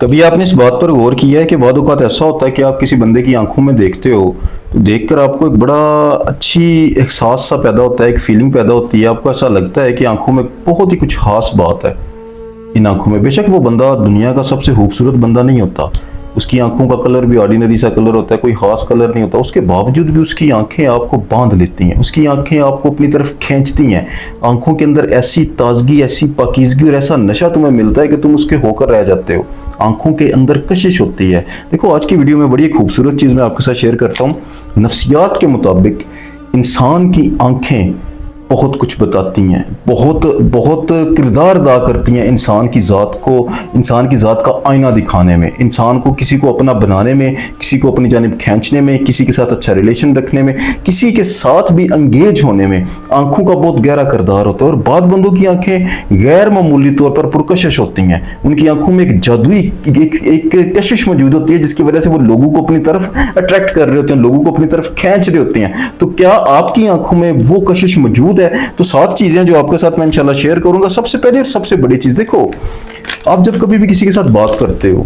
कभी आपने इस बात पर गौर किया है कि बाद औक़ात ऐसा होता है कि आप किसी बंदे की आंखों में देखते हो तो देखकर आपको एक बड़ा अच्छी एहसास सा पैदा होता है, एक फीलिंग पैदा होती है। आपको ऐसा लगता है कि आंखों में बहुत ही कुछ खास बात है इन आंखों में। बेशक वो बंदा दुनिया का सबसे खूबसूरत बंदा नहीं होता, उसकी आंखों का कलर भी ऑर्डिनरी सा कलर होता है, कोई खास कलर नहीं होता, उसके बावजूद भी उसकी आंखें आपको बांध लेती हैं, उसकी आंखें आपको अपनी तरफ खींचती हैं। आंखों के अंदर ऐसी ताजगी, ऐसी पाकीज़गी और ऐसा नशा तुम्हें मिलता है कि तुम उसके होकर रह जाते हो। आंखों के अंदर कशिश होती है। देखो, आज की वीडियो में बड़ी खूबसूरत चीज़ मैं आपके साथ शेयर करता हूँ। नफ्सियात के मुताबिक इंसान की आंखें बहुत कुछ बताती हैं, बहुत बहुत किरदार अदा करती हैं इंसान की ज़ात को, इंसान की ज़ात का आईना दिखाने में, इंसान को किसी को अपना बनाने में, किसी को अपनी जानिब खींचने में, किसी के साथ अच्छा रिलेशन रखने में, किसी के साथ भी एंगेज होने में आंखों का बहुत गहरा किरदार होता है। और बाद बंदों की आंखें गैर मामूली तौर पर पुरकशिश होती हैं। उनकी आंखों में एक जादुई एक कशिश मौजूद होती है जिसकी वजह से वो लोगों को अपनी तरफ अट्रैक्ट कर रहे होते हैं, लोगों को अपनी तरफ खींच रहे होते हैं। तो क्या आपकी आंखों में वो कशिश मौजूद है? तो 7 चीजें जो आपके साथ मैं इंशाल्लाह शेयर करूंगा। सबसे पहले और सबसे बड़ी चीज, देखो, आप जब कभी भी किसी के साथ बात करते हो,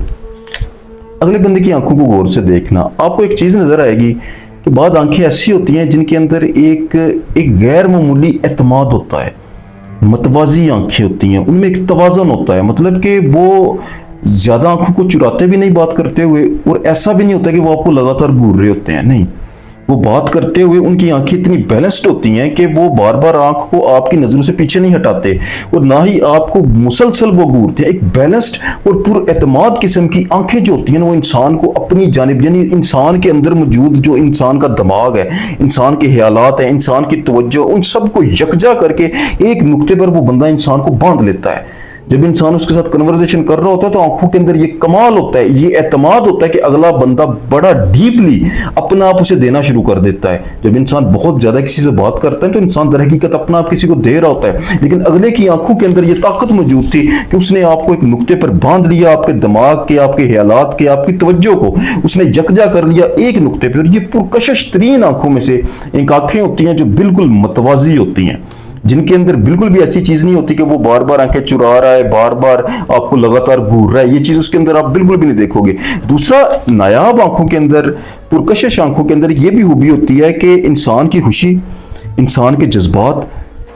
अगले बंदे की आंखों को गौर से देखना, आपको एक चीज नजर आएगी कि बाद आंखें ऐसी होती हैं जिनके अंदर एक गैर मामूली एतमाद होता है, मतवाजी आंखें होती हैं, उनमें एक तवाज़ुन होता है। मतलब कि वो ज्यादा आंखों को चुराते भी नहीं बात करते हुए, और ऐसा भी नहीं होता कि वो आपको लगातार घूर रहे होते हैं। नहीं, वो बात करते हुए उनकी आंखें इतनी बैलेंस्ड होती हैं कि वो बार बार आंख को आपकी नजरों से पीछे नहीं हटाते और ना ही आपको मुसलसल वो घूरते हैं। एक बैलेंस्ड और पुरएतमाद किस्म की आंखें जो होती हैं वो इंसान को अपनी जानिब, यानी इंसान के अंदर मौजूद जो इंसान का दिमाग है, इंसान के ख्यालात है, इंसान की तवज्जो, उन सबको यकजा करके एक नुक्ते पर वो बंदा इंसान को बांध लेता है। जब इंसान उसके साथ कन्वर्सेशन कर रहा होता है तो आंखों के अंदर ये कमाल होता है, ये एतमाद होता है कि अगला बंदा बड़ा डीपली अपना आप उसे देना शुरू कर देता है। जब इंसान बहुत ज्यादा किसी से बात करता है तो इंसान दर हकीकत अपना आप किसी को दे रहा होता है, लेकिन अगले की आंखों के अंदर ये ताकत मौजूद थी कि उसने आपको एक नुक्ते पर बांध लिया, आपके दिमाग के, आपके ख्यालात के, आपकी तवज्जो को उसने यकजा कर लिया एक नुक्ते पर। ये पुरकशिश तरीन आंखों में से एक आंखें होती हैं जो बिल्कुल मतवाजी होती हैं, जिनके अंदर बिल्कुल भी ऐसी चीज नहीं होती कि वो बार बार आंखें चुरा रहा है, बार बार आपको लगातार घूर रहा है। ये चीज उसके अंदर आप बिल्कुल भी नहीं देखोगे। दूसरा, नायाब आंखों के अंदर, पुरकशिश आंखों के अंदर ये भी खूबी होती है कि इंसान की खुशी, इंसान के जज्बात,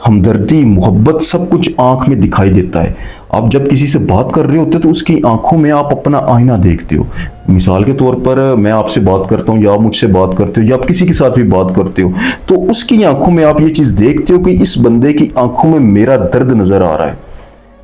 हमदर्दी, मोहब्बत, सब कुछ आंख में दिखाई देता है। आप जब किसी से बात कर रहे होते तो उसकी आंखों में आप अपना आईना देखते हो। मिसाल के तौर पर मैं आपसे बात करता हूँ या आप मुझसे बात करते हो या आप किसी के साथ भी बात करते हो तो उसकी आंखों में आप ये चीज देखते हो कि इस बंदे की आंखों में मेरा दर्द नजर आ रहा है।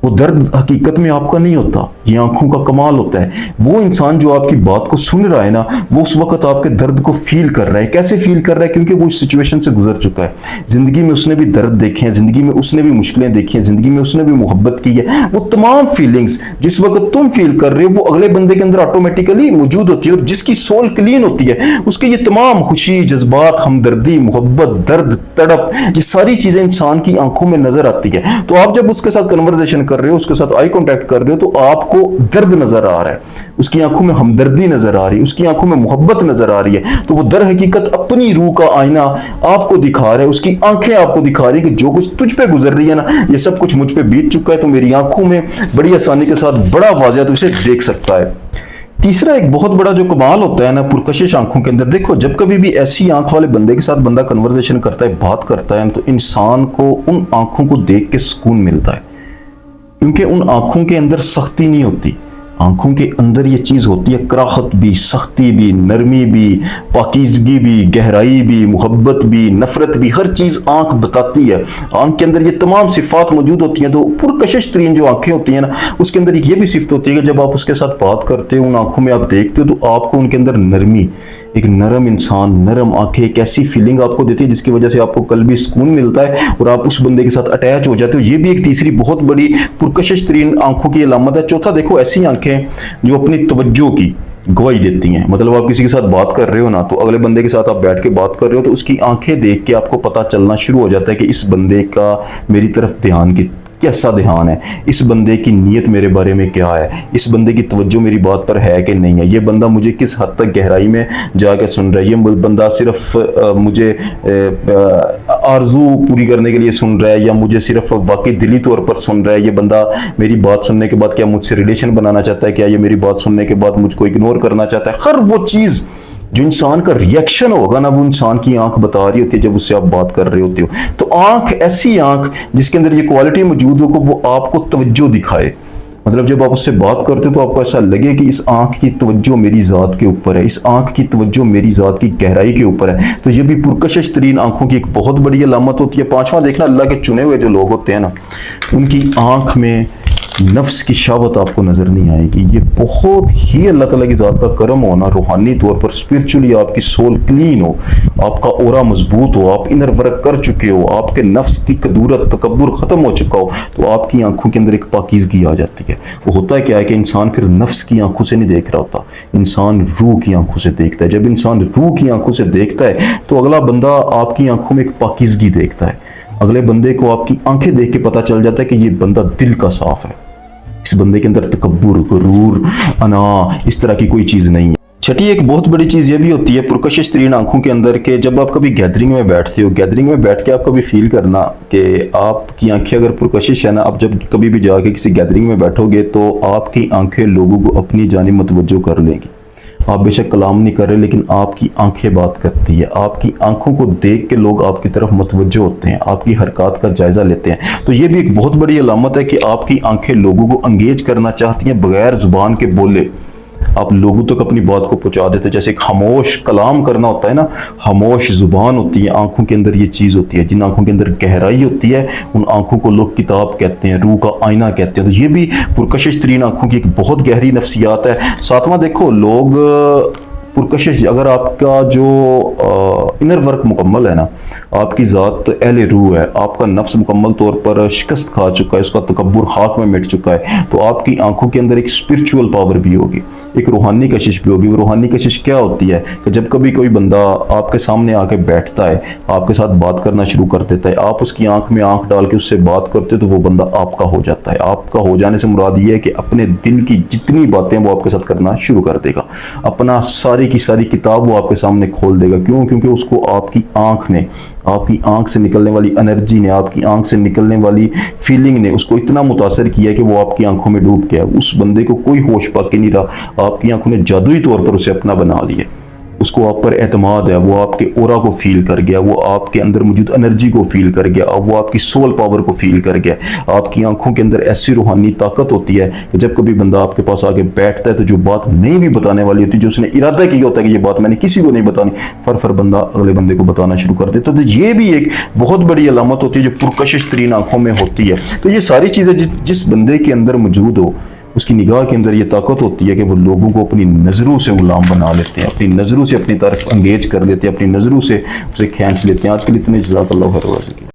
वो दर्द हकीकत में आपका नहीं होता, ये आंखों का कमाल होता है। वो इंसान जो आपकी बात को सुन रहा है ना, वो उस वक्त आपके दर्द को फील कर रहा है। कैसे फील कर रहा है? क्योंकि वो इस सिचुएशन से गुजर चुका है। जिंदगी में उसने भी दर्द देखे हैं, जिंदगी में उसने भी मुश्किलें देखी हैं, जिंदगी में उसने भी मोहब्बत की है। वो तमाम फीलिंग्स जिस वक्त तुम फील कर रहे हो वो अगले बंदे के अंदर ऑटोमेटिकली मौजूद होती है। और जिसकी सोल क्लीन होती है उसके ये तमाम खुशी, जज्बात, हमदर्दी, मोहब्बत, दर्द, तड़प, ये सारी चीजें इंसान की आंखों में नजर आती है। तो आप जब उसके साथ कन्वर्सेशन कर रहे हो, उसके साथ आई कांटेक्ट कर रहे हो, तो आपको दर्द नजर आ रहा है, उसकी आंखों में हमदर्दी नजर आ रही है, उसकी आंखों में मोहब्बत नजर आ रही है। तो वो दर हकीकत अपनी रूह का आईना आपको दिखा रहा है, उसकी आंखें आपको दिखा रही है कि जो कुछ तुझ पे गुजर रही है ना, ये सब कुछ मुझ पे बीत चुका है, तो मेरी आंखों में बड़ी आसानी के साथ बड़ा वाज़ेह तो इसे देख सकता है। तीसरा, एक बहुत बड़ा जो कमाल होता है ना पुरकशिश आंखों के अंदर, देखो, जब कभी भी ऐसी आंख वाले बंदे के साथ बंदा कन्वर्सेशन करता है, बात करता है, तो इंसान को उन आंखों को देख के सुकून मिलता है, क्योंकि उन आंखों के अंदर सख्ती नहीं होती। आंखों के अंदर ये चीज होती है कराहत भी, सख्ती भी, नरमी भी, पाकीज़गी भी, गहराई भी, मोहब्बत भी, नफरत भी, हर चीज आंख बताती है। आंख के अंदर ये तमाम सिफात मौजूद होती हैं। तो पुरकशिश तरीन जो आंखें होती हैं ना, उसके अंदर ये भी सिफत होती है कि जब आप उसके साथ बात करते हो, उन आंखों में आप देखते हो, तो आपको उनके अंदर नरमी, एक नरम इंसान, नरम आंखें, एक ऐसी फीलिंग आपको देती है जिसकी वजह से आपको कल भी सुकून मिलता है और आप उस बंदे के साथ अटैच हो जाते हो। ये भी एक तीसरी बहुत बड़ी पुरकशिश तरीन आंखों की अलामत है। चौथा, देखो, ऐसी आंखें जो अपनी तवज्जो की गवाही देती हैं। मतलब आप किसी के साथ बात कर रहे हो ना, तो अगले बंदे के साथ आप बैठ के बात कर रहे हो तो उसकी आंखें देख के आपको पता चलना शुरू हो जाता है कि इस बंदे का मेरी तरफ ध्यान कैसा ध्यान है, इस बंदे की नीयत मेरे बारे में क्या है, इस बंदे की तवज्जो मेरी बात पर है कि नहीं है, ये बंदा मुझे किस हद तक गहराई में जाकर सुन रहा है, ये बंदा सिर्फ मुझे आरजू पूरी करने के लिए सुन रहा है या मुझे सिर्फ वाकई दिली तौर पर सुन रहा है, ये बंदा मेरी बात सुनने के बाद क्या मुझसे रिलेशन बनाना चाहता है, क्या ये मेरी बात सुनने के बाद मुझको इग्नोर करना चाहता है। हर वो चीज़ जो इंसान का रिएक्शन होगा ना, वो इंसान की आंख बता रही होती है जब उससे आप बात कर रहे होते हो। तो आंख, ऐसी आंख जिसके अंदर ये क्वालिटी मौजूद हो, वो आपको तवज्जो दिखाए। मतलब जब आप उससे बात करते हो तो आपको ऐसा लगे कि इस आंख की तवज्जो मेरी ज़ात के ऊपर है, इस आंख की तवज्जो मेरी ज़ात की गहराई के ऊपर है। तो ये भी पुरकशिश तरीन आंखों की एक बहुत बड़ी अलामत होती है। पांचवा देखना, अल्लाह के चुने हुए जो लोग होते हैं ना, उनकी आंख में नफ्स की शहावत आपको नजर नहीं आएगी। ये बहुत ही अल्लाह ताला की ज़ात का करम होना, रूहानी तौर पर स्पिरिचुअली आपकी सोल क्लीन हो, आपका ओरा मजबूत हो, आप इनर वर्क कर चुके हो, आपके नफ्स की कदूरत तकब्बुर खत्म हो चुका हो, तो आपकी आंखों के अंदर एक पाकीज़गी आ जाती है। वो होता क्या है कि इंसान फिर नफ्स की आंखों से नहीं देख रहा होता, इंसान रूह की आंखों से देखता है। जब इंसान रूह की आंखों से देखता है तो अगला बंदा आपकी आंखों में एक पाकीज़गी देखता है। अगले बंदे को आपकी आंखें देख के पता चल जाता है कि ये बंदा दिल का साफ है, इस बंदे के अंदर तकब्बुर, गुरूर, अना, इस तरह की कोई चीज़ नहीं है। छठी एक बहुत बड़ी चीज़ ये भी होती है पुरकशिश तरीन आंखों के अंदर के, जब आप कभी गैदरिंग में बैठते हो, गैदरिंग में बैठ के आप कभी फील करना कि आपकी आंखें अगर पुरकशिश है ना, आप जब कभी भी जाके किसी गैदरिंग में बैठोगे तो आपकी आंखें लोगों को अपनी जानिब मुतवज्जो कर लेंगी। आप बेशक कलाम नहीं कर रहे, लेकिन आपकी आंखें बात करती है। आपकी आंखों को देख के लोग आपकी तरफ मुतवज्जो होते हैं, आपकी हरकत का जायजा लेते हैं। तो ये भी एक बहुत बड़ी अलामत है कि आपकी आंखें लोगों को एंगेज करना चाहती हैं बगैर जुबान के बोले। आप लोगों तक अपनी बात को पहुंचा देते, जैसे एक खामोश कलाम करना होता है ना, खामोश जुबान होती है। आंखों के अंदर ये चीज़ होती है, जिन आंखों के अंदर गहराई होती है उन आंखों को लोग किताब कहते हैं, रूह का आईना कहते हैं। तो ये भी पुरकशिश तरीन आंखों की एक बहुत गहरी नफ्सियात है। सातवां देखो, लोग पुरकशिश, अगर आपका जो इनर वर्क मुकम्मल है ना, आपकी ज़ात अहले रूह है, आपका नफ्स मुकम्मल तौर पर शिकस्त खा चुका है, उसका तकब्बुर खाक में मिट चुका है, तो आपकी आंखों के अंदर एक स्पिरिचुअल पावर भी होगी, एक रूहानी कशिश भी होगी। वो रूहानी कशिश क्या होती है कि जब कभी कोई बंदा आपके सामने आके बैठता है, आपके साथ बात करना शुरू कर देता है, आप उसकी आंख में आंख डाल के उससे बात करते हो, तो वो बंदा आपका हो जाता है। आपका हो जाने से मुराद ये है कि अपने दिल की जितनी बातें वो आपके साथ करना शुरू कर देगा, अपना सारी की सारी किताब वो आपके सामने खोल देगा। क्यों? क्योंकि उसको आपकी आंख ने, आपकी आंख से निकलने वाली एनर्जी ने, आपकी आंख से निकलने वाली फीलिंग ने उसको इतना मुतासर किया कि वो आपकी आंखों में डूब गया। उस बंदे को कोई होश बाकी नहीं रहा, आपकी आंखों ने जादुई तौर पर उसे अपना बना लिया। उसको आप पर एतमाद है, वो आपके ओरा को फील कर गया, वो आपके अंदर मौजूद एनर्जी को फील कर गया, अब वो आपकी सोल पावर को फील कर गया। आपकी आंखों के अंदर ऐसी रूहानी ताकत होती है कि जब कभी बंदा आपके पास आके बैठता है तो जो बात नहीं भी बताने वाली होती, जो उसने इरादा किया होता है कि ये बात मैंने किसी को नहीं बतानी, फर बंदा अगले बंदे को बताना शुरू कर देता है। तो ये भी एक बहुत बड़ी अलामत होती है जो पुरकशिश तरीन आंखों में होती है। तो ये सारी चीज़ें जिस बंदे के अंदर मौजूद हो, उसकी निगाह के अंदर ये ताकत होती है कि वो लोगों को अपनी नज़रों से गुलाम बना लेते हैं, अपनी नज़रों से अपनी तरफ एंगेज कर लेते हैं, अपनी नज़रों से उसे खींच लेते हैं। आज के लिए इतने, जज़ाकल्लाह खैर।